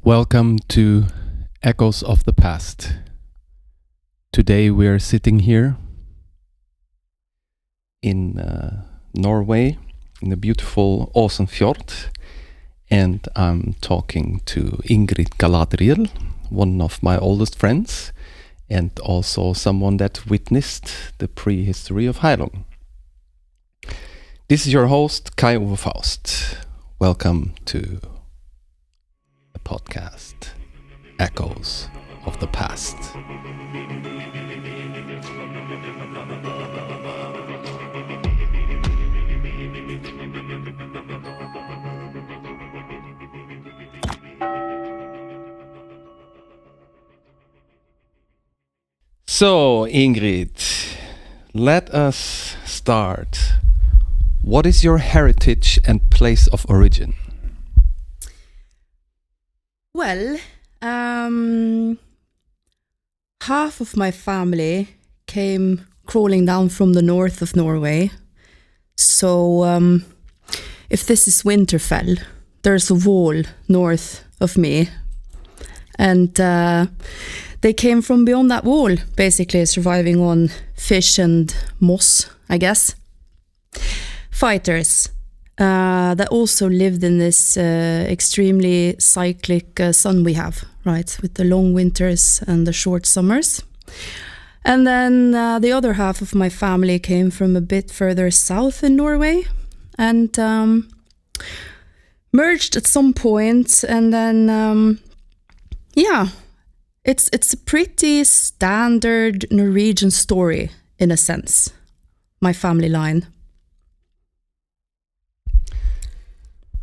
Welcome to Echoes of the Past. Today we are sitting here in Norway, in the beautiful Åsenfjord, and I'm talking to Ingrid Galadriel, one of my oldest friends, and also someone that witnessed the prehistory of Heilung. This is your host, Kai Uwe Faust. Welcome to the podcast, Echoes of the Past. So, Ingrid, let us start. What is your heritage and place of origin? Well, half of my family came crawling down from the north of Norway. So if this is Winterfell, there's a wall north of me. And they came from beyond that wall, basically surviving on fish and moss, I guess. Fighters that also lived in this extremely cyclic sun we have, right, with the long winters and the short summers. And then the other half of my family came from a bit further south in Norway and merged at some point. And then, it's a pretty standard Norwegian story in a sense, my family line.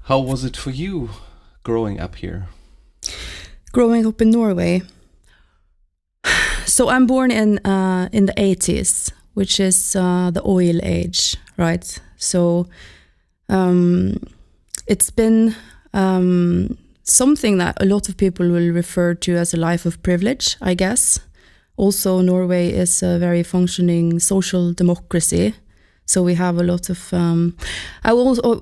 How was it for you growing up here? Growing up in Norway. So I'm born in the 80s, which is the oil age, right? So it's been something that a lot of people will refer to as a life of privilege, I guess. Also, Norway is a very functioning social democracy. So we have a lot of,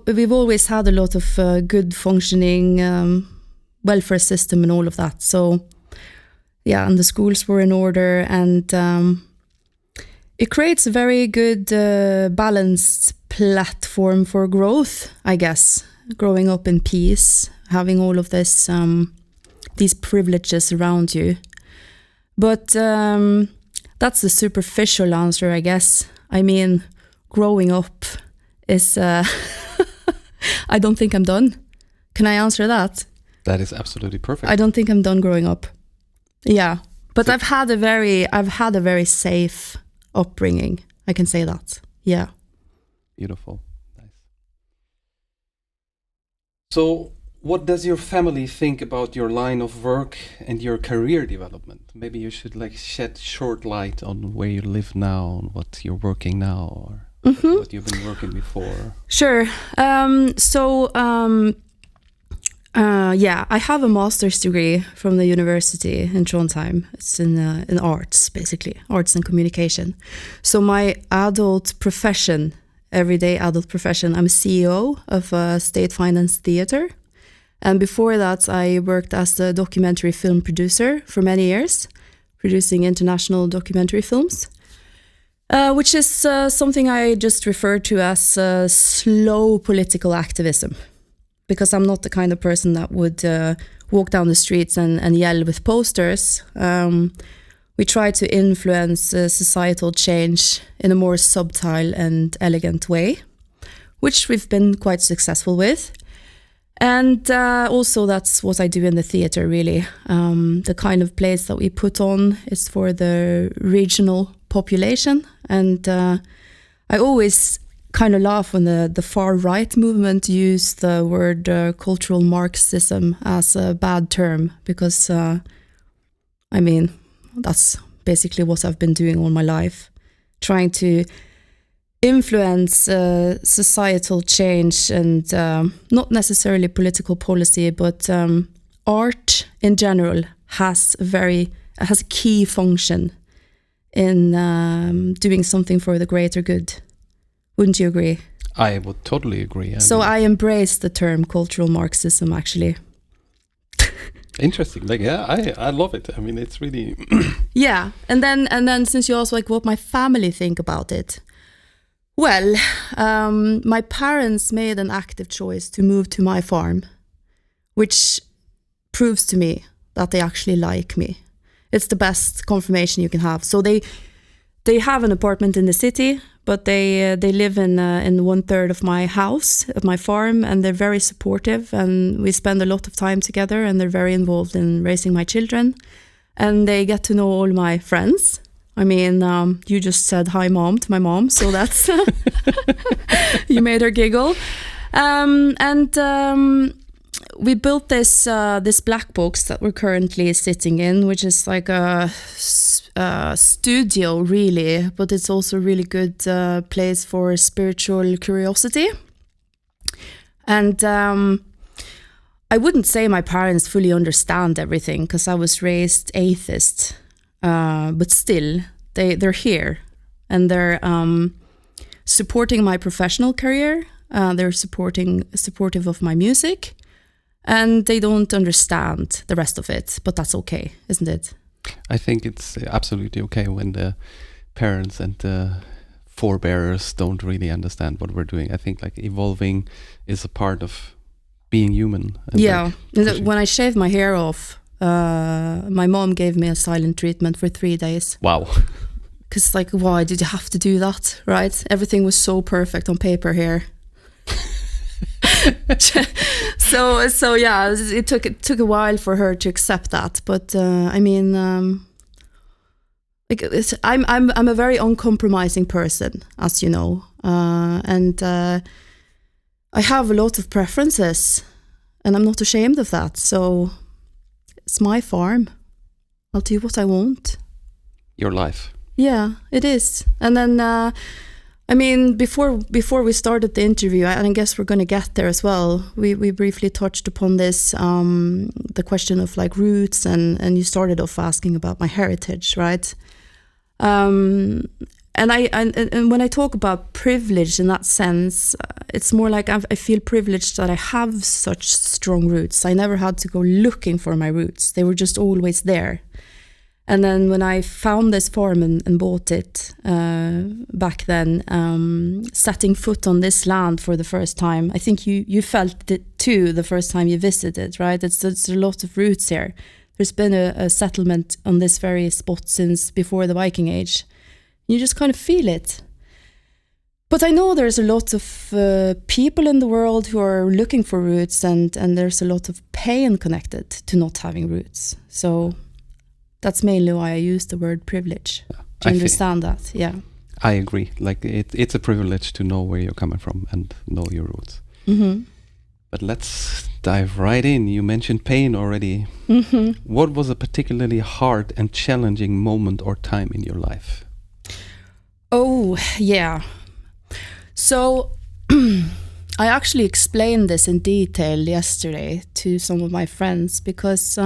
we've always had a lot of good functioning welfare system and all of that. So yeah, and the schools were in order, and it creates a very good balanced platform for growth, I guess. Growing up in peace, having all of this, these privileges around you. But that's the superficial answer, I guess. I mean, growing up is, I don't think I'm done. Can I answer that? That is absolutely perfect. I don't think I'm done growing up. Yeah, but so, I've had a very safe upbringing. I can say that. Yeah. Beautiful. Nice. So, what does your family think about your line of work and your career development? Maybe you should shed short light on where you live now, and what you're working now, or what you've been working before. Sure. I have a master's degree from the university in Trondheim. It's in arts, basically, arts and communication. So my everyday adult profession, I'm a CEO of a state-financed theater. And before that, I worked as a documentary film producer for many years, producing international documentary films. Which is something I just refer to as slow political activism, because I'm not the kind of person that would walk down the streets and yell with posters. We try to influence societal change in a more subtle and elegant way, which we've been quite successful with. And also that's what I do in the theater, really. The kind of plays that we put on is for the regional population. And I always kind of laugh when the far-right movement use the word cultural Marxism as a bad term, because, that's basically what I've been doing all my life, trying to influence societal change and not necessarily political policy, but art in general has a key function in doing something for the greater good. Wouldn't you agree? I would totally agree. I embrace the term cultural Marxism, actually. Interesting. Like, yeah, I love it. I mean, it's really Yeah, and then since you also like what my family think about it. Well, my parents made an active choice to move to my farm, which proves to me that they actually like me. It's the best confirmation you can have. So they have an apartment in the city, but they live in 1/3 of my house, of my farm, and they're very supportive, and we spend a lot of time together, and they're very involved in raising my children, and they get to know all my friends. I mean, you just said hi, mom, to my mom, so that's you made her giggle, we built this black box that we're currently sitting in, which is like a studio, really, but it's also a really good place for spiritual curiosity. And I wouldn't say my parents fully understand everything, because I was raised atheist, but still, they're here, and they're supporting my professional career. They're supportive of my music. And they don't understand the rest of it, but that's okay, isn't it? I think it's absolutely okay when the parents and the forebearers don't really understand what we're doing. I think like evolving is a part of being human. Yeah, like when I shaved my hair off, my mom gave me a silent treatment for 3 days. Wow. Because like, why did you have to do that, right? Everything was so perfect on paper here. so yeah, it took a while for her to accept that, but I mean, like I'm a very uncompromising person, as you know, and I have a lot of preferences, and I'm not ashamed of that. So it's my farm. I'll do what I want. Your life. Yeah, it is. And then I mean, before we started the interview, and I guess we're going to get there as well, we briefly touched upon this, the question of like roots, and you started off asking about my heritage, right? And when I talk about privilege in that sense, it's more like I feel privileged that I have such strong roots. I never had to go looking for my roots. They were just always there. And then when I found this farm and bought it back then, setting foot on this land for the first time, I think you felt it too the first time you visited, right? It's a lot of roots here. There's been a settlement on this very spot since before the Viking age. You just kind of feel it. But I know there's a lot of people in the world who are looking for roots, and there's a lot of pain connected to not having roots. So that's mainly why I use the word privilege. Do you understand that? Yeah. I agree. Like it's a privilege to know where you're coming from and know your roots. Mm-hmm. But let's dive right in. You mentioned pain already. Mm-hmm. What was a particularly hard and challenging moment or time in your life? Oh, yeah. So I actually explained this in detail yesterday to some of my friends, because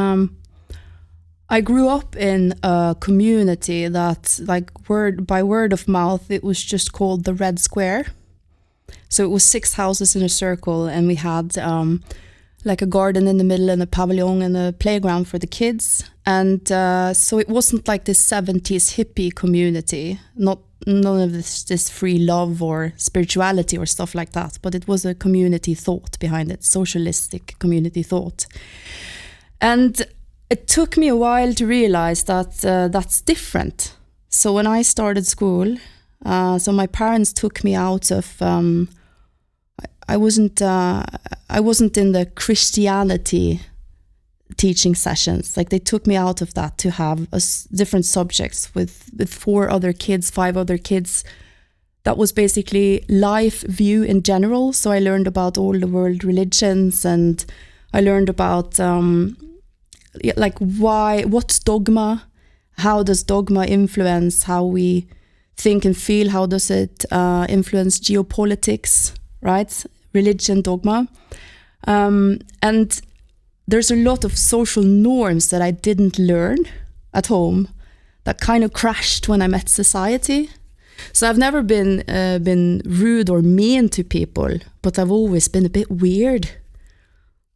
I grew up in a community that, like, by word of mouth, it was just called the Red Square. So it was 6 houses in a circle, and we had like a garden in the middle and a pavilion and a playground for the kids. And so it wasn't like this 70s hippie community, none of this free love or spirituality or stuff like that, but it was a community thought behind it, socialistic community thought. And it took me a while to realize that that's different. So when I started school, so my parents took me out of, I wasn't in the Christianity teaching sessions. Like, they took me out of that to have different subjects with 5 other kids. That was basically life view in general. So I learned about all the world religions, and I learned about what's dogma, how does dogma influence how we think and feel, how does it influence geopolitics, right? Religion, dogma. And there's a lot of social norms that I didn't learn at home that kind of crashed when I met society. So I've never been rude or mean to people, but I've always been a bit weird.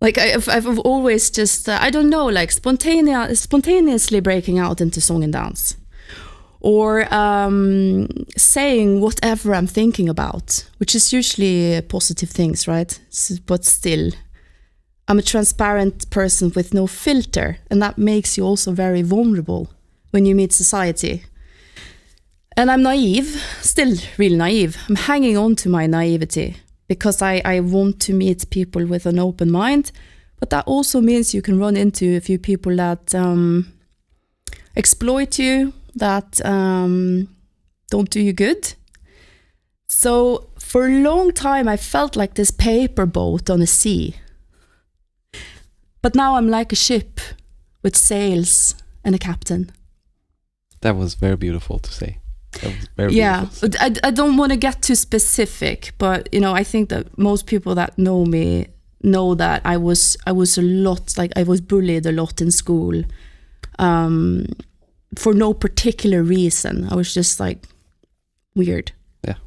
Like I've always just, I don't know, like spontaneously breaking out into song and dance. Or saying whatever I'm thinking about, which is usually positive things, right? But still, I'm a transparent person with no filter, and that makes you also very vulnerable when you meet society. And I'm naive, still really naive. I'm hanging on to my naivety because I want to meet people with an open mind, but that also means you can run into a few people that exploit you, that don't do you good. So for a long time, I felt like this paper boat on a sea. But now I'm like a ship with sails and a captain. That was very beautiful to say. That was very beautiful. I don't want to get too specific, but I think that most people that know me know that I was a lot, like I was bullied a lot in school. For no particular reason. I was just like weird. Yeah.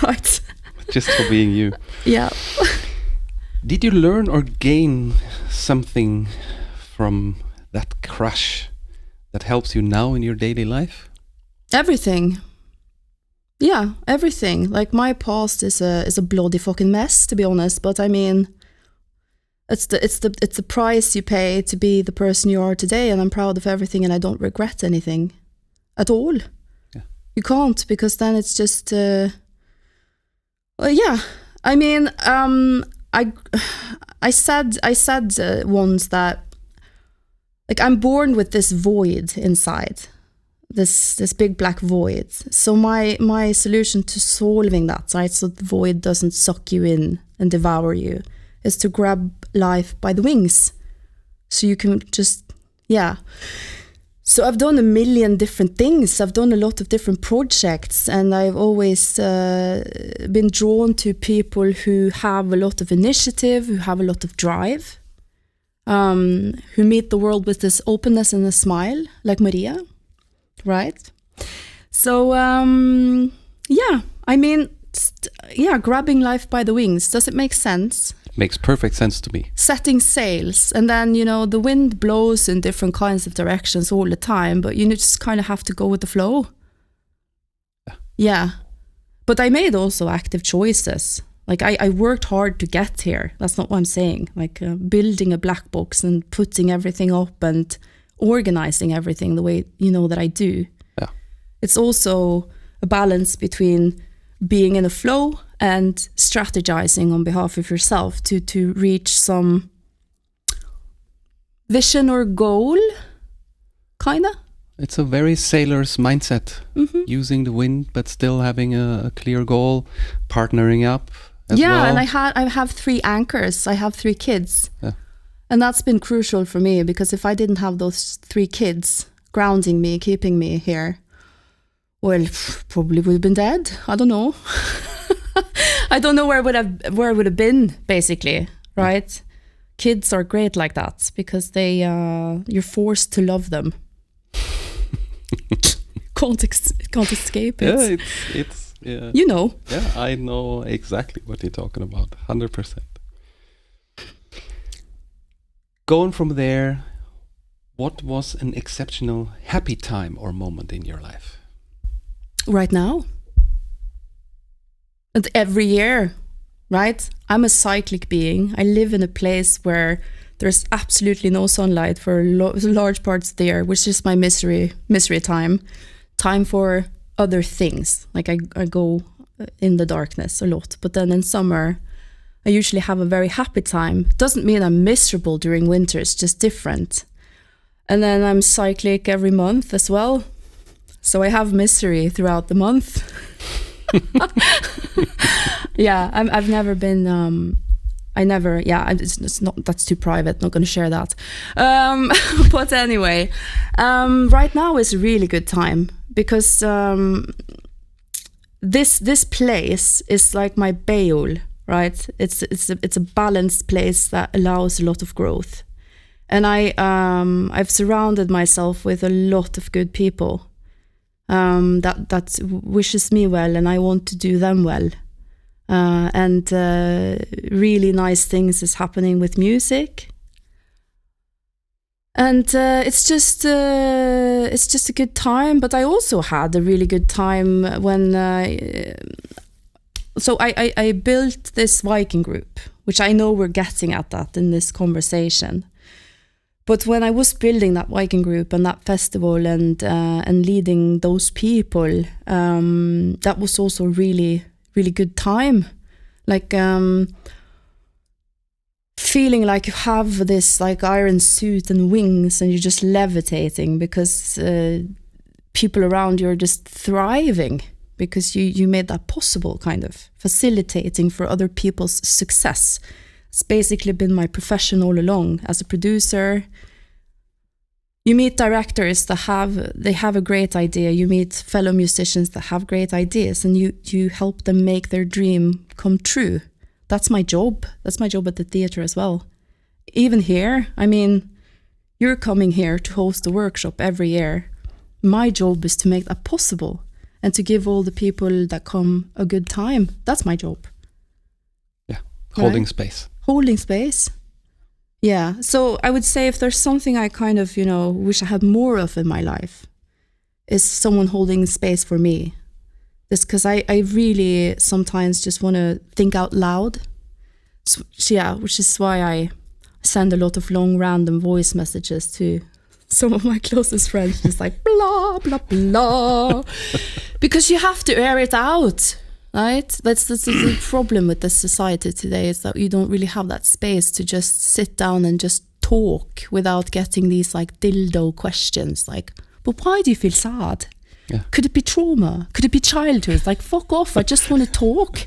Right. Just for being you. Yeah. Did you learn or gain something from that crash that helps you now in your daily life? Everything. Yeah, everything. Like my past is a bloody fucking mess, to be honest. But I mean, it's the price you pay to be the person you are today, and I'm proud of everything, and I don't regret anything at all. Yeah. You can't, because then it's just well, yeah. I mean, I said once that, like, I'm born with this void inside, this big black void. So my solution to solving that, right, so the void doesn't suck you in and devour you, is to grab life by the wings. So you can just, yeah. So I've done a million different things. I've done a lot of different projects, and I've always been drawn to people who have a lot of initiative, who have a lot of drive, who meet the world with this openness and a smile, like Maria, right? So, yeah, I mean, grabbing life by the wings. Does it make sense? Makes perfect sense to me. Setting sails, and then the wind blows in different kinds of directions all the time, but you just kind of have to go with the flow. Yeah. But I made also active choices. Like I worked hard to get here. That's not what I'm saying. Like building a black box and putting everything up and organizing everything the way that I do. Yeah. It's also a balance between being in a flow and strategizing on behalf of yourself to reach some vision or goal, kinda. It's a very sailor's mindset, using the wind but still having a clear goal, partnering up as well. Yeah, and I have 3 anchors. I have 3 kids. Yeah. And that's been crucial for me, because if I didn't have those 3 kids grounding me, keeping me here, well, probably would have been dead. I don't know. I don't know where I would have been, basically, right? Kids are great like that, because you're forced to love them. can't escape it. Yeah, it's yeah. You know. Yeah, I know exactly what you're talking about, 100%. Going from there, what was an exceptional happy time or moment in your life? Right now. And every year, right? I'm a cyclic being. I live in a place where there's absolutely no sunlight for large parts of the year, which is my misery time for other things. Like I go in the darkness a lot, but then in summer I usually have a very happy time. Doesn't mean I'm miserable during winter, it's just different. And then I'm cyclic every month as well, so I have misery throughout the month. Yeah, I've never been it's not, that's too private, not going to share that. But anyway, right now is a really good time, because this place is like my Beol, right? It's a balanced place that allows a lot of growth, and I've surrounded myself with a lot of good people that wishes me well, and I want to do them well. and really nice things is happening with music. And it's just a good time. But I also had a really good time when so I built this Viking group, which I know we're getting at that in this conversation. But when I was building that Viking group and that festival and leading those people, that was also really, really good time. Like feeling like you have this like iron suit and wings and you're just levitating because people around you are just thriving because you made that possible, kind of facilitating for other people's success. It's basically been my profession all along as a producer. You meet directors that have a great idea. You meet fellow musicians that have great ideas, and you help them make their dream come true. That's my job. That's my job at the theatre as well. Even here, I mean, you're coming here to host a workshop every year. My job is to make that possible and to give all the people that come a good time. That's my job. Yeah, holding Right? space. Holding space. Yeah, so I would say if there's something I kind of, wish I had more of in my life, is someone holding space for me. Just because I really sometimes just want to think out loud. So, yeah, which is why I send a lot of long random voice messages to some of my closest friends, just like blah, blah, blah. Because you have to air it out. Right? That's the problem with the society today, is that you don't really have that space to just sit down and just talk without getting these like dildo questions like, but why do you feel sad? Yeah. Could it be trauma? Could it be childhood? Like, fuck off, I just want to talk.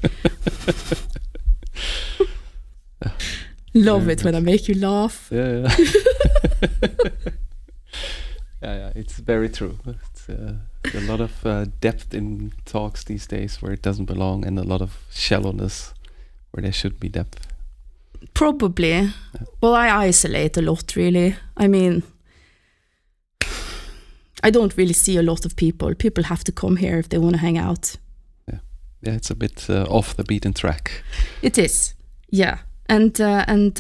Love it when I make you laugh. Yeah. Yeah, it's very true. It's a lot of depth in talks these days where it doesn't belong, and a lot of shallowness where there should be depth. Probably. Yeah. Well, I isolate a lot, really. I mean, I don't really see a lot of people. People have to come here if they want to hang out. Yeah, it's a bit off the beaten track. It is, yeah. And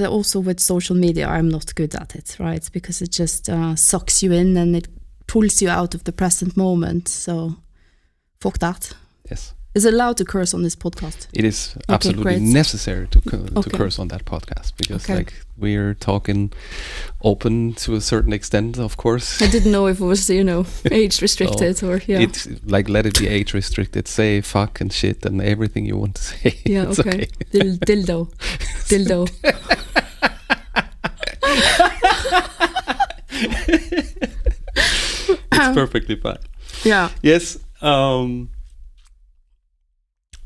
also with social media, I'm not good at it, right? Because it just sucks you in and it pulls you out of the present moment. So, fuck that. Yes. Is it allowed to curse on this podcast? It is absolutely necessary to curse on that podcast, because like we're talking open to a certain extent, of course. I didn't know if it was, age restricted or It's like, let it be age restricted. Say fuck and shit and everything you want to say. Yeah, it's okay. Dildo. It's perfectly fine. Yeah. Yes.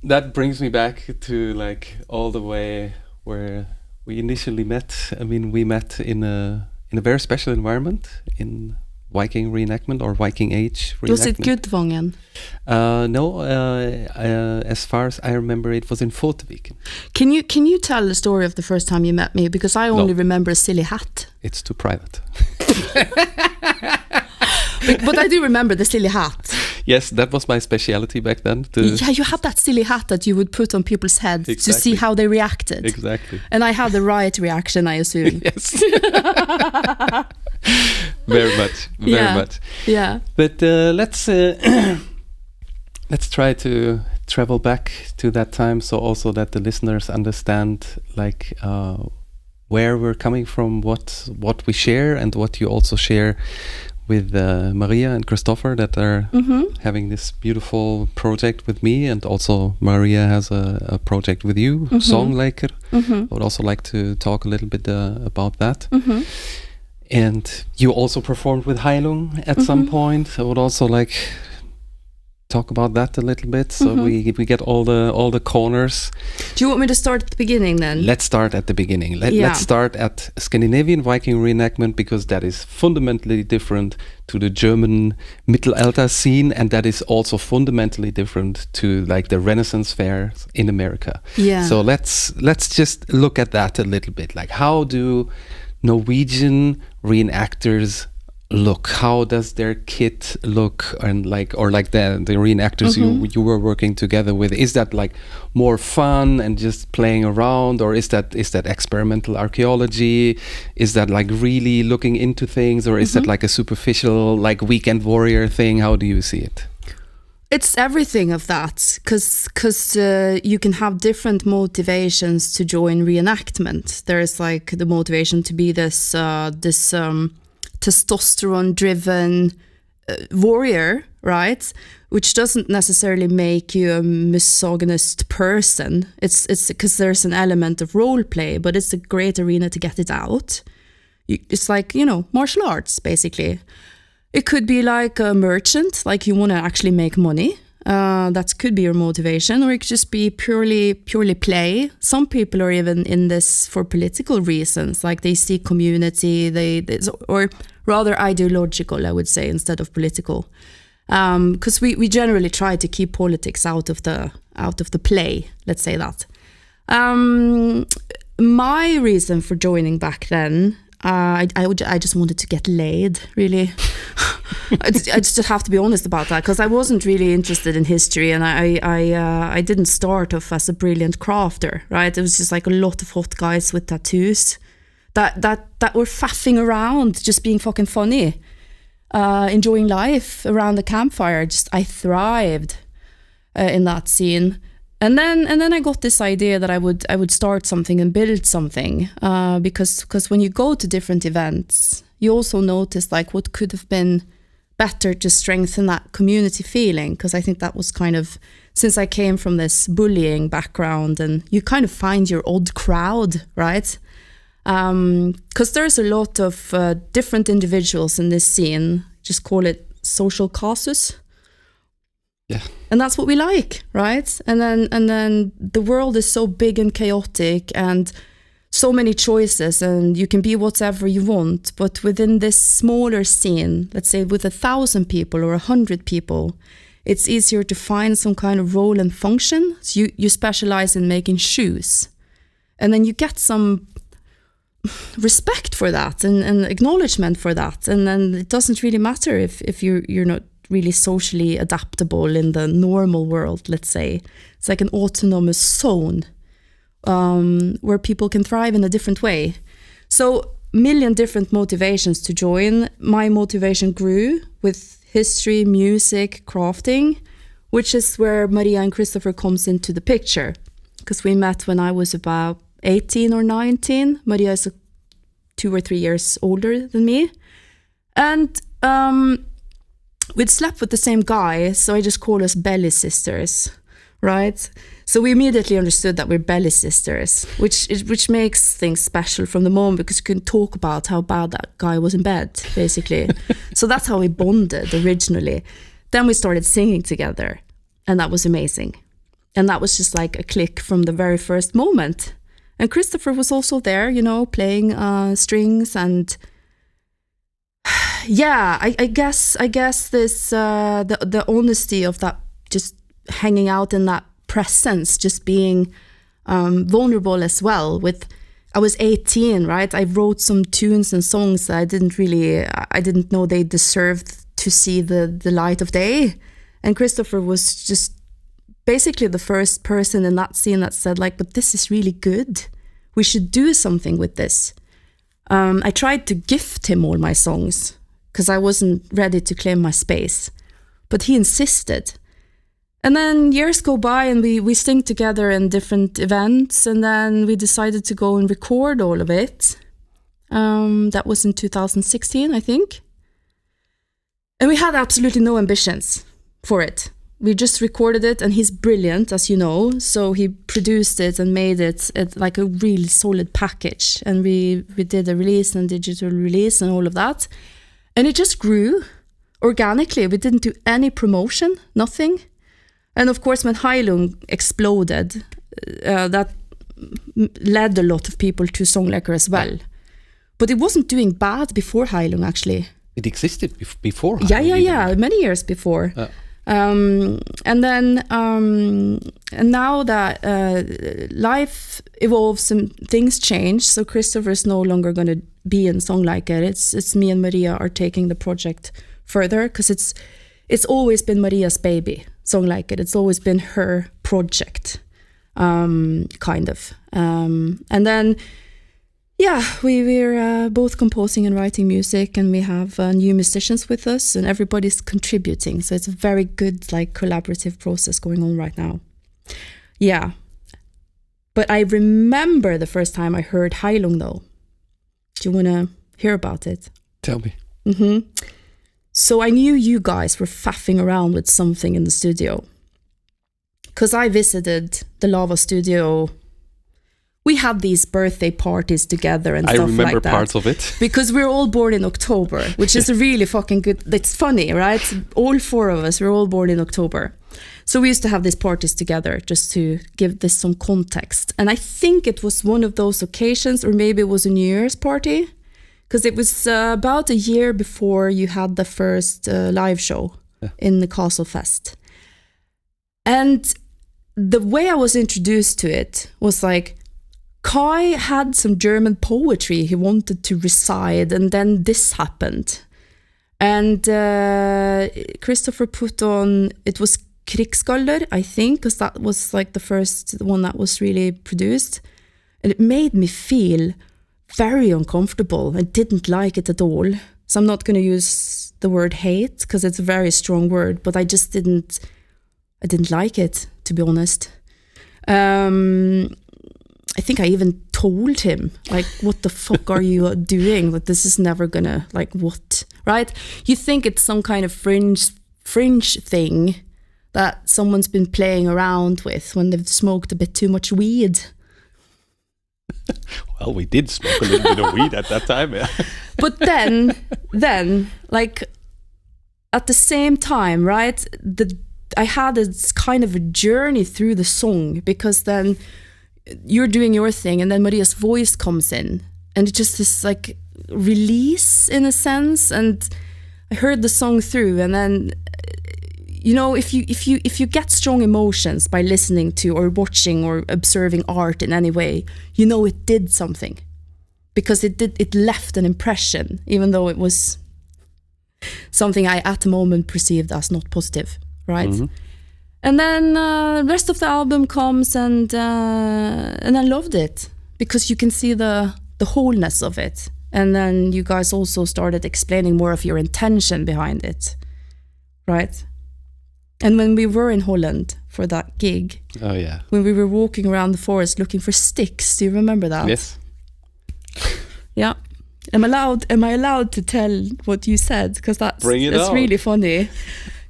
That brings me back to like all the way where we initially met. I mean, we met in a very special environment in Viking reenactment or Viking age reenactment. Was it Gudvangen? No, as far as I remember, it was in Viking. Can you tell the story of the first time you met me? Because I only remember a silly hat. It's too private. But I do remember the silly hat. Yes, that was my speciality back then. Yeah, you had that silly hat that you would put on people's heads to see how they reacted. Exactly. And I had the right reaction, I assume. Yes. Very much. Yeah. But let's try to travel back to that time, so also that the listeners understand like where we're coming from, what we share, and what you also share with Maria and Christopher, that are having this beautiful project with me, and also Maria has a project with you, Songleikr. I would also like to talk a little bit about that. And you also performed with Heilung at some point. I would also like talk about that a little bit, so we get all the corners. Do you want me to start at the beginning then? Let's start at the beginning. Let's start at Scandinavian Viking reenactment, because that is fundamentally different to the German Mittelalter scene, and that is also fundamentally different to like the Renaissance fairs in America. Yeah. So let's just look at that a little bit. Like, how do Norwegian reenactors look? How does their kit look? And like the reenactors you were working together with, is that like more fun and just playing around, or is that experimental archaeology? Is that like really looking into things, or is that like a superficial like weekend warrior thing? How do you see it? It's everything of that, because you can have different motivations to join reenactment. There's like the motivation to be this testosterone-driven warrior, right? Which doesn't necessarily make you a misogynist person. It's because there's an element of role play, but it's a great arena to get it out. It's like, martial arts, basically. It could be like a merchant, like you want to actually make money. That could be your motivation, or it could just be purely play. Some people are even in this for political reasons, like they see community, or rather ideological, I would say, instead of political. Because we generally try to keep politics out of the play. Let's say that. My reason for joining back then. I just wanted to get laid, really. I just have to be honest about that, because I wasn't really interested in history, and I didn't start off as a brilliant crafter, right? It was just like a lot of hot guys with tattoos that were faffing around, just being fucking funny, enjoying life around the campfire. I thrived in that scene. And then I got this idea that I would start something and build something, because when you go to different events, you also notice like what could have been better to strengthen that community feeling. Because I think that was kind of, since I came from this bullying background, and you kind of find your odd crowd, right? Because there's a lot of different individuals in this scene. Just call it social causes. Yeah. And that's what we like, right? And then the world is so big and chaotic, and so many choices, and you can be whatever you want. But within this smaller scene, let's say with 1,000 people or 100 people, it's easier to find some kind of role and function. So you specialize in making shoes, and then you get some respect for that and acknowledgement for that. And then it doesn't really matter if you're not really socially adaptable in the normal world, let's say. It's like an autonomous zone where people can thrive in a different way. So, million different motivations to join. My motivation grew with history, music, crafting, which is where Maria and Christopher comes into the picture. Because we met when I was about 18 or 19. Maria is 2 or 3 years older than me. And we'd slept with the same guy, so I just call us belly sisters, right? So we immediately understood that we're belly sisters, which makes things special from the moment, because you can talk about how bad that guy was in bed, basically. So that's how we bonded originally. Then we started singing together, and that was amazing. And that was just like a click from the very first moment. And Christopher was also there, playing strings, and yeah, I guess this the honesty of that, just hanging out in that presence, just being vulnerable as well. I was 18, right? I wrote some tunes and songs that I didn't know they deserved to see the light of day. And Christopher was just basically the first person in that scene that said like, but this is really good. We should do something with this. I tried to gift him all my songs, because I wasn't ready to claim my space. But he insisted. And then years go by, and we sing together in different events, and then we decided to go and record all of it. That was in 2016, I think. And we had absolutely no ambitions for it. We just recorded it, and he's brilliant, as you know. So he produced it and made it like a really solid package. And we did a release and digital release and all of that. And it just grew organically. We didn't do any promotion, nothing. And of course, when Heilung exploded, that led a lot of people to Songleikr as well. But it wasn't doing bad before Heilung, actually. It existed before Heilung? Yeah, many years before. And now that life evolves and things change, so Christopher's no longer going to be in Songleikr. It's me and Maria are taking the project further, because it's always been Maria's baby, Songleikr. It's always been her project, kind of. And then, we're both composing and writing music, and we have new musicians with us, and everybody's contributing. So it's a very good, like, collaborative process going on right now. Yeah. But I remember the first time I heard Heilung, though. Do you want to hear about it? Tell me. Mm-hmm. So I knew you guys were faffing around with something in the studio, because I visited the Lava studio. We had these birthday parties together and stuff like that. I remember parts of it. Because we're all born in October, which is a really fucking good... It's funny, right? All four of us, we're all born in October. So we used to have these parties together, just to give this some context. And I think it was one of those occasions, or maybe it was a New Year's party, because it was about a year before you had the first live show in the Castle Fest. And the way I was introduced to it was like, Kai had some German poetry he wanted to recite, and then this happened. And Christopher put on, it was Krigsskaller, I think, because that was like the first one that was really produced. And it made me feel very uncomfortable. I didn't like it at all. So I'm not going to use the word hate, because it's a very strong word, but I just didn't like it, to be honest. I think I even told him, like, what the fuck are you doing? Like, this is never gonna, like, what? Right? You think it's some kind of fringe thing that someone's been playing around with when they've smoked a bit too much weed. Well, we did smoke a little bit of weed at that time, yeah. But then, like, at the same time, right, I had a kind of a journey through the song, because then you're doing your thing, and then Maria's voice comes in, and it's just this like release in a sense. And I heard the song through, and then, you know, if you get strong emotions by listening to or watching or observing art in any way, you know it did something, because it left an impression, even though it was something I at the moment perceived as not positive, right? Mm-hmm. And then the rest of the album comes, and I loved it, because you can see the wholeness of it. And then you guys also started explaining more of your intention behind it, right? And when we were in Holland for that gig, oh yeah, when we were walking around the forest looking for sticks, do you remember that? Yes. Yeah. Am I allowed to tell what you said? Because that's really funny.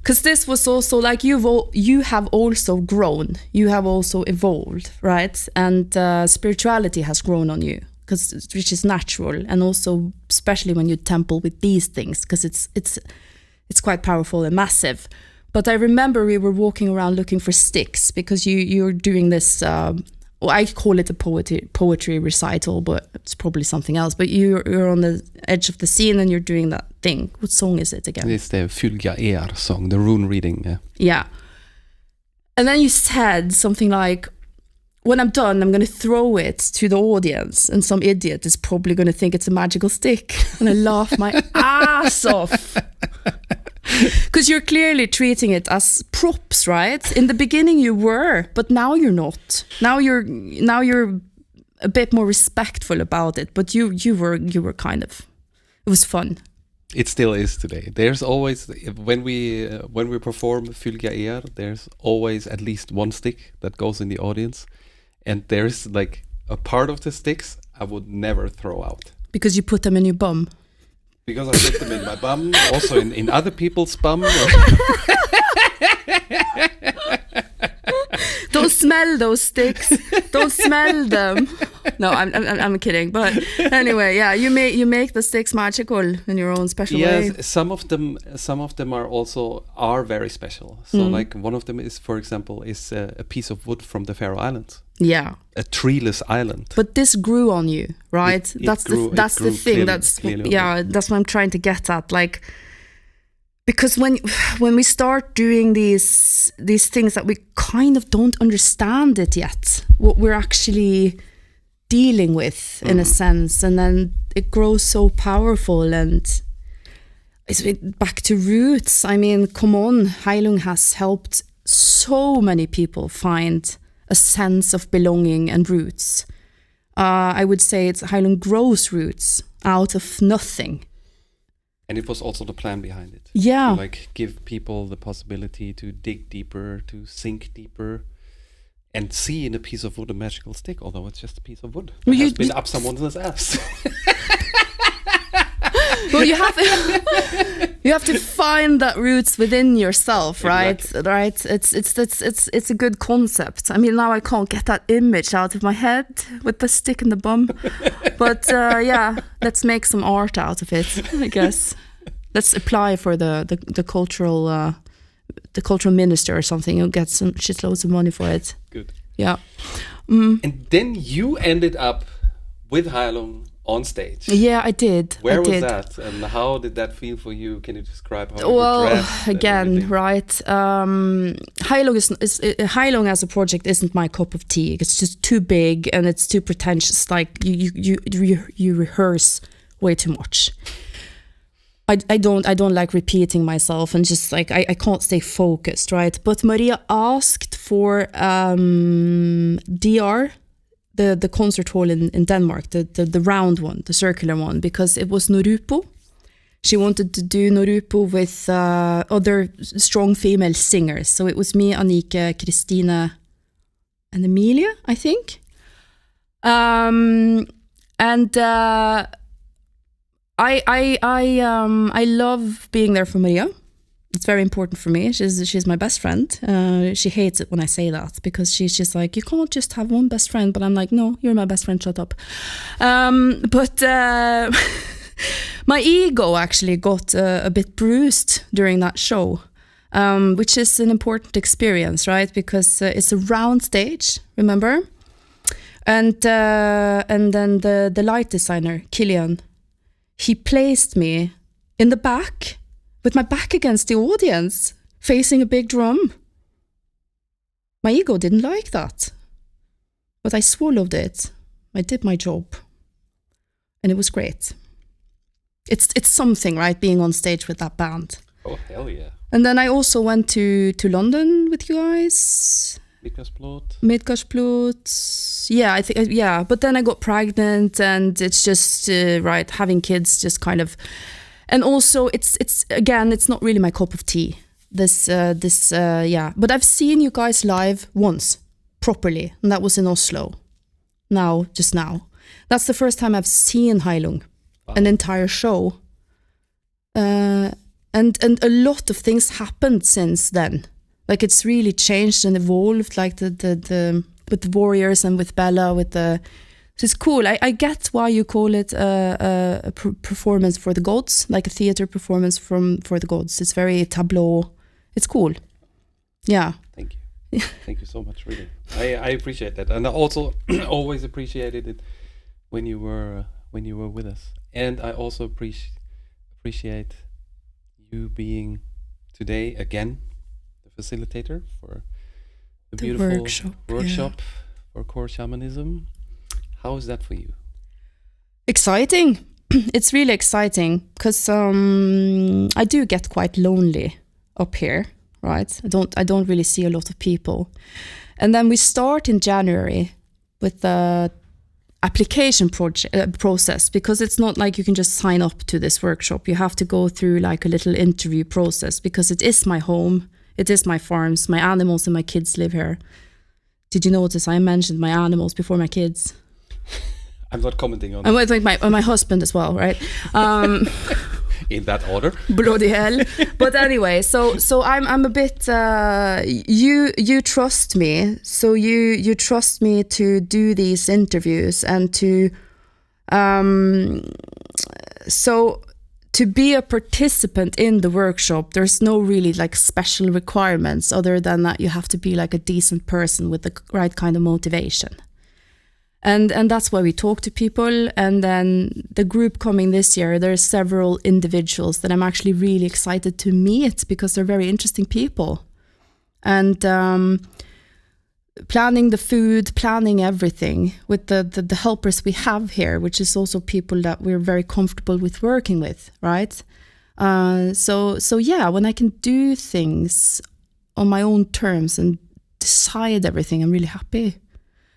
Because this was also like you have also grown, you have also evolved, right? And spirituality has grown on you, which is natural, and also especially when you temple with these things, because it's quite powerful and massive. But I remember we were walking around looking for sticks, because you're doing this. I call it a poetry recital, but it's probably something else. But you're on the edge of the scene, and you're doing that thing. What song is it again? It's the Fylgja song, the rune reading. Yeah. And then you said something like, when I'm done, I'm going to throw it to the audience, and some idiot is probably going to think it's a magical stick. And I laughed my ass off. Because you're clearly treating it as props, right? In the beginning you were, but now you're not. Now you're a bit more respectful about it, but you were kind of. It was fun. It still is today. There's always, when we perform Fylgja, there's always at least one stick that goes in the audience, and there's like a part of the sticks I would never throw out. Because you put them in your bum. Because I put them in my bum, also in other people's bum. Don't smell those sticks. Don't smell them. No, I'm kidding. But anyway, yeah, you make the sticks magical in your own special way. Yes, some of them are very special. So like one of them is, for example, a piece of wood from the Faroe Islands. Yeah. A treeless island. But this grew on you, right? That's the thing. That's what I'm trying to get at. Like, because when we start doing these things that we kind of don't understand it yet, what we're actually dealing with in a sense, and then it grows so powerful. And it's back to roots. I mean, come on, Heilung has helped so many people find a sense of belonging and roots. I would say Heilung grows roots out of nothing. And it was also the plan behind it. Yeah. To like give people the possibility to dig deeper, to sink deeper, and see in a piece of wood a magical stick, although it's just a piece of wood. It has been up someone's ass. Well, you have to find that roots within yourself, right? Exactly. Right. It's a good concept. I mean, now I can't get that image out of my head with the stick in the bum, but yeah, let's make some art out of it, I guess. Let's apply for the cultural minister or something. You'll get some shitloads of money for it. Good. Yeah. And then you ended up with Heilung on stage. Yeah, I did. Where was that, and how did that feel for you? Can you describe how you well, were dressed? again, right? Heilung as a project isn't my cup of tea. It's just too big and it's too pretentious. Like you rehearse way too much. I don't like repeating myself and just like I can't stay focused, right? But Maria asked for DR. The concert hall in Denmark, the round one, the circular one, because it was Norupo. She wanted to do Norupo with other strong female singers. So it was me, Anike, Christina, and Emilia, I think. I love being there for Maria. It's very important for me. She's my best friend. She hates it when I say that because she's just like, you can't just have one best friend. But I'm like, no, you're my best friend. Shut up. But my ego actually got a bit bruised during that show, which is an important experience, right? Because it's a round stage, remember? And then the light designer, Killian, he placed me in the back with my back against the audience, facing a big drum. My ego didn't like that. But I swallowed it. I did my job. And it was great. It's something, right, being on stage with that band. Oh, hell yeah. And then I also went to London with you guys. Midgårdsblot. Yeah, I think, yeah. But then I got pregnant and it's just, right, having kids just kind of... And also, it's again, it's not really my cup of tea. Yeah. But I've seen you guys live once, properly, and that was in Oslo. Just now. That's the first time I've seen Heilung, an entire show. And a lot of things happened since then. Like it's really changed and evolved. Like the with the warriors and with Bella, with the. So it's cool. I get why you call it a performance for the gods, like a theater performance for the gods. It's very tableau. It's cool. Yeah. Thank you. Thank you so much, really. I appreciate that, and I also always appreciated it when you were with us. And I also appreciate you being today again the facilitator for the beautiful workshop for core shamanism. How is that for you? Exciting. It's really exciting because I do get quite lonely up here, right? I don't really see a lot of people. And then we start in January with the application process, because it's not like you can just sign up to this workshop. You have to go through like a little interview process, because it is my home, it is my farms, my animals and my kids live here. Did you notice I mentioned my animals before my kids? I'm not commenting on that. I think my husband as well, right? In that order. Bloody hell. But anyway, so I'm a bit you trust me, so you trust me to do these interviews and to so to be a participant in the workshop, there's no really like special requirements other than that you have to be like a decent person with the right kind of motivation. And that's why we talk to people. And then the group coming this year, there's several individuals that I'm actually really excited to meet because they're very interesting people. And planning the food, planning everything with the helpers we have here, which is also people that we're very comfortable with working with, right? So yeah, when I can do things on my own terms and decide everything, I'm really happy.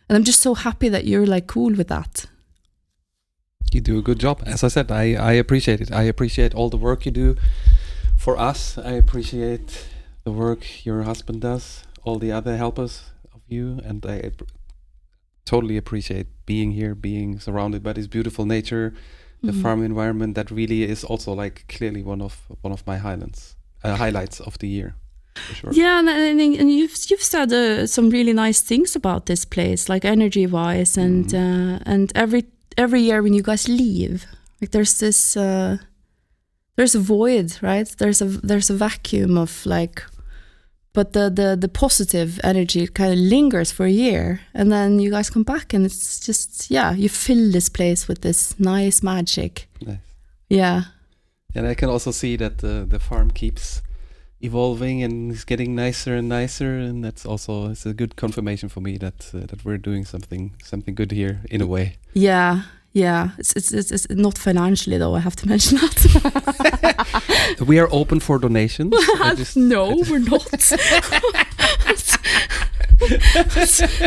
And I'm just so happy that you're like cool with that. You do a good job. As I said, I appreciate it. I appreciate all the work you do for us. I appreciate the work your husband does, all the other helpers of you, and I totally appreciate being here, being surrounded by this beautiful nature, the farm environment that really is also like clearly one of my highlights of the year. For sure. Yeah, and you've said some really nice things about this place, like energy-wise, and every year when you guys leave, like there's this there's a void, right? There's a vacuum of like, but the positive energy kind of lingers for a year, and then you guys come back, and it's just you fill this place with this nice magic. Nice. Yeah. And I can also see that the farm keeps evolving and is getting nicer and nicer, and it's a good confirmation for me that we're doing something good here in a way. Yeah, it's not financially though, I have to mention that. We are open for donations. No, we're not.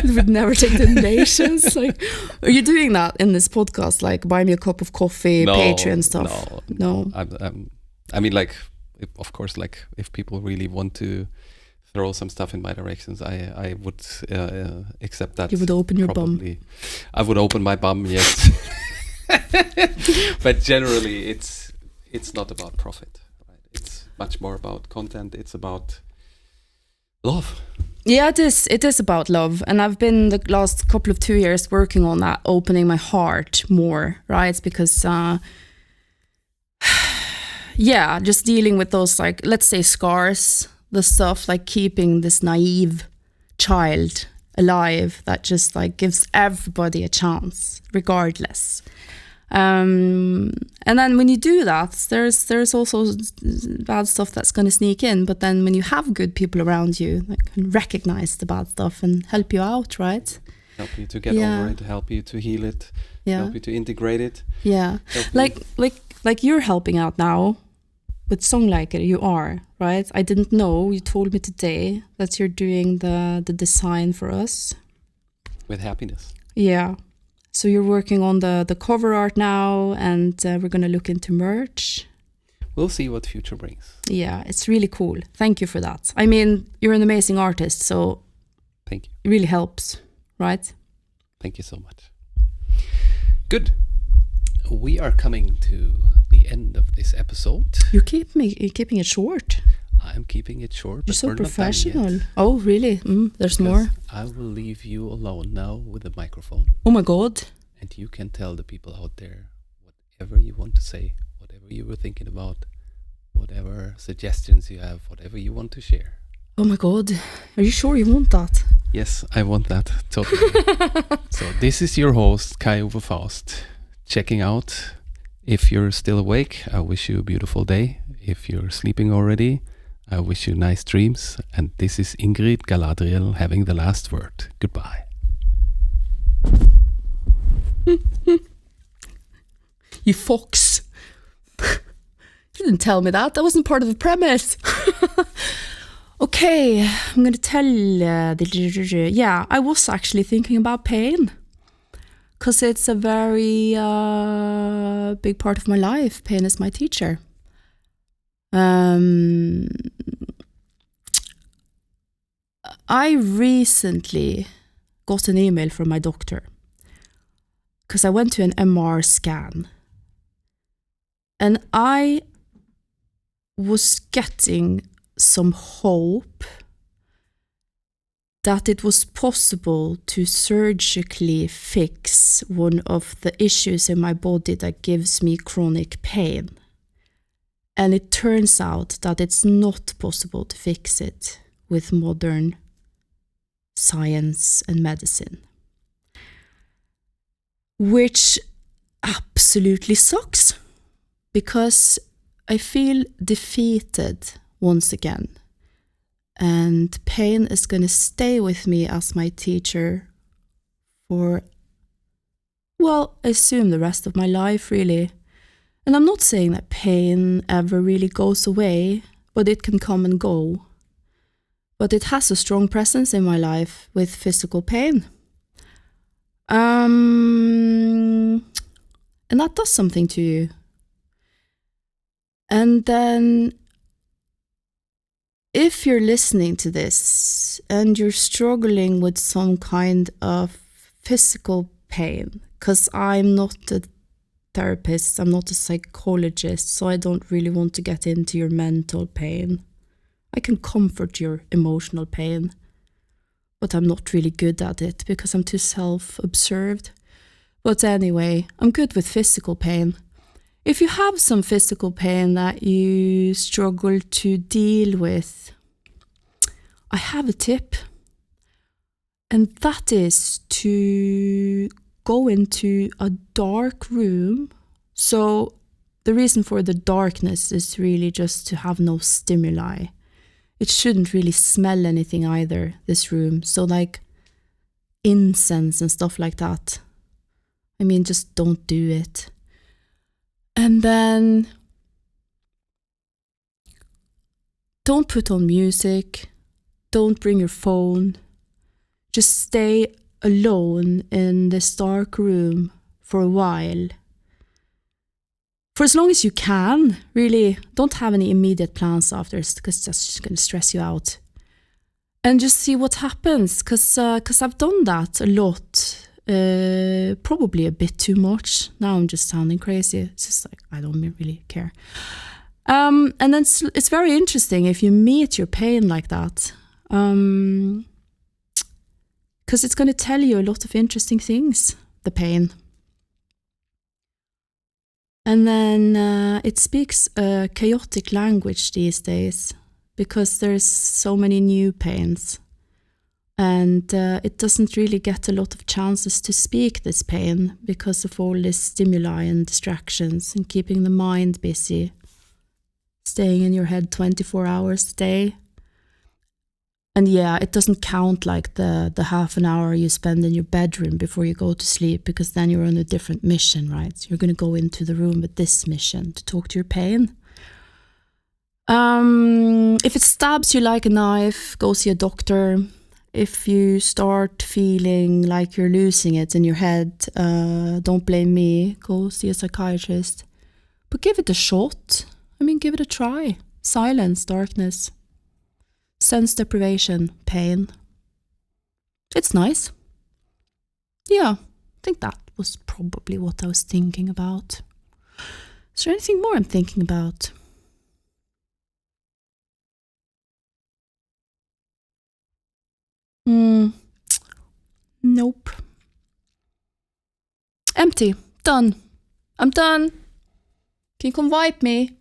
We would never take donations. Like, are you doing that in this podcast? Like, buy me a cup of coffee, Patreon stuff? No. I mean, like, of course, like if people really want to throw some stuff in my directions, I would accept that. You would open your bum. I would open my bum, yes. But generally, it's not about profit, right? It's much more about content. It's about love. Yeah, it is about love, and I've been the last couple of 2 years working on that, opening my heart more, right? Because just dealing with those, like, let's say scars, the stuff like keeping this naive child alive that just like gives everybody a chance regardless. And then when you do that, there's also bad stuff that's going to sneak in, but then when you have good people around you that can recognize the bad stuff and help you out, right? Help you to get over it, help you to heal it, help you to integrate it. Yeah, like you're helping out now with Songleikr, you are, right? I didn't know, you told me today that you're doing the design for us. With happiness. Yeah. So you're working on the cover art now, and we're going to look into merch. We'll see what future brings. Yeah, it's really cool. Thank you for that. I mean, you're an amazing artist, so thank you. It really helps, right? Thank you so much. Good. We are coming to the end of this episode. You're keeping it short. I'm keeping it short. You're so professional. Oh, really? There's because more. I will leave you alone now with a microphone. Oh my God. And you can tell the people out there whatever you want to say, whatever you were thinking about, whatever suggestions you have, whatever you want to share. Oh my God. Are you sure you want that? Yes, I want that. Totally. So this is your host, Kai Uwe Faust, checking out. If you're still awake, I wish you a beautiful day. If you're sleeping already, I wish you nice dreams. And this is Ingrid Galadriel having the last word. Goodbye. You fox. You didn't tell me that. That wasn't part of the premise. Okay, I'm going to tell... I was actually thinking about pain. Because it's a very big part of my life. Pain is my teacher. I recently got an email from my doctor because I went to an MR scan, and I was getting some hope that it was possible to surgically fix one of the issues in my body that gives me chronic pain. And it turns out that it's not possible to fix it with modern science and medicine. which absolutely sucks because I feel defeated once again. And pain is going to stay with me as my teacher for, well, I assume the rest of my life, really. And I'm not saying that pain ever really goes away, but it can come and go. But it has a strong presence in my life with physical pain. And that does something to you. And then if you're listening to this and you're struggling with some kind of physical pain, because I'm not a therapist, I'm not a psychologist, so I don't really want to get into your mental pain. I can comfort your emotional pain, but I'm not really good at it because I'm too self-absorbed. But anyway, I'm good with physical pain. If you have some physical pain that you struggle to deal with, I have a tip. And that is to go into a dark room. So the reason for the darkness is really just to have no stimuli. It shouldn't really smell anything either, this room. So like incense and stuff like that. I mean, just don't do it. And then don't put on music. Don't bring your phone. Just stay alone in this dark room for a while. For as long as you can, really. Don't have any immediate plans after, because that's just going to stress you out. And just see what happens, because I've done that a lot. Probably a bit too much. Now I'm just sounding crazy. It's just like, I don't really care. And then it's very interesting if you meet your pain like that. Because it's going to tell you a lot of interesting things, the pain. And then it speaks a chaotic language these days because there's so many new pains. And it doesn't really get a lot of chances to speak this pain because of all this stimuli and distractions and keeping the mind busy, staying in your head 24 hours a day. And yeah, it doesn't count like the half an hour you spend in your bedroom before you go to sleep, because then you're on a different mission, right? So you're going to go into the room with this mission to talk to your pain. If it stabs you like a knife, go see a doctor. If you start feeling like you're losing it in your head, don't blame me. Go see a psychiatrist. But give it a shot. I mean, give it a try. Silence, darkness, sense deprivation, pain. It's nice. Yeah, I think that was probably what I was thinking about. Is there anything more I'm thinking about? Nope. Empty. Done. I'm done. Can you come wipe me?